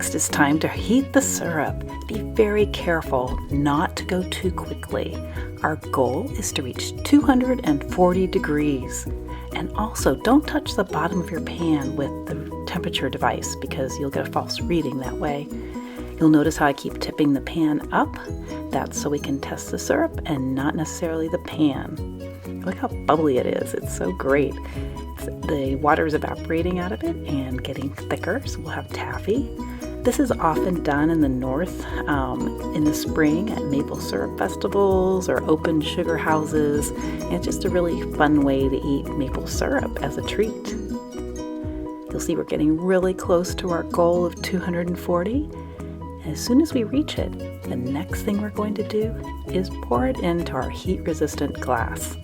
Next, it's time to heat the syrup. Be very careful not to go too quickly. Our goal is to reach 240 degrees. And also, don't touch the bottom of your pan with the temperature device because you'll get a false reading that way. You'll notice how I keep tipping the pan up. That's so we can test the syrup and not necessarily the pan. Look how bubbly it is. It's so great. The water is evaporating out of it and getting thicker, so we'll have taffy. This is often done in the north in the spring at maple syrup festivals or open sugar houses. And it's just a really fun way to eat maple syrup as a treat. You'll see we're getting really close to our goal of 240. And as soon as we reach it, the next thing we're going to do is pour it into our heat-resistant glass.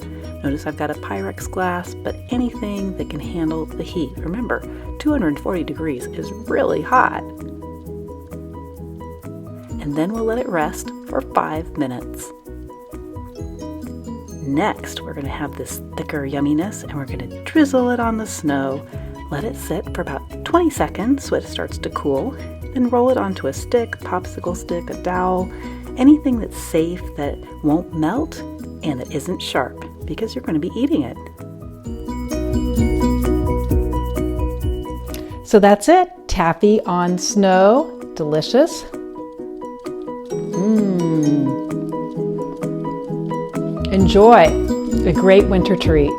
Notice I've got a Pyrex glass, but anything that can handle the heat. Remember, 240 degrees is really hot. And then we'll let it rest for 5 minutes. Next, we're going to have this thicker yumminess, and we're going to drizzle it on the snow. Let it sit for about 20 seconds so it starts to cool. Then roll it onto a stick, popsicle stick, a dowel, anything that's safe that won't melt and that isn't sharp, because you're going to be eating it. So that's it. Taffy on snow. Delicious. Enjoy. A great winter treat.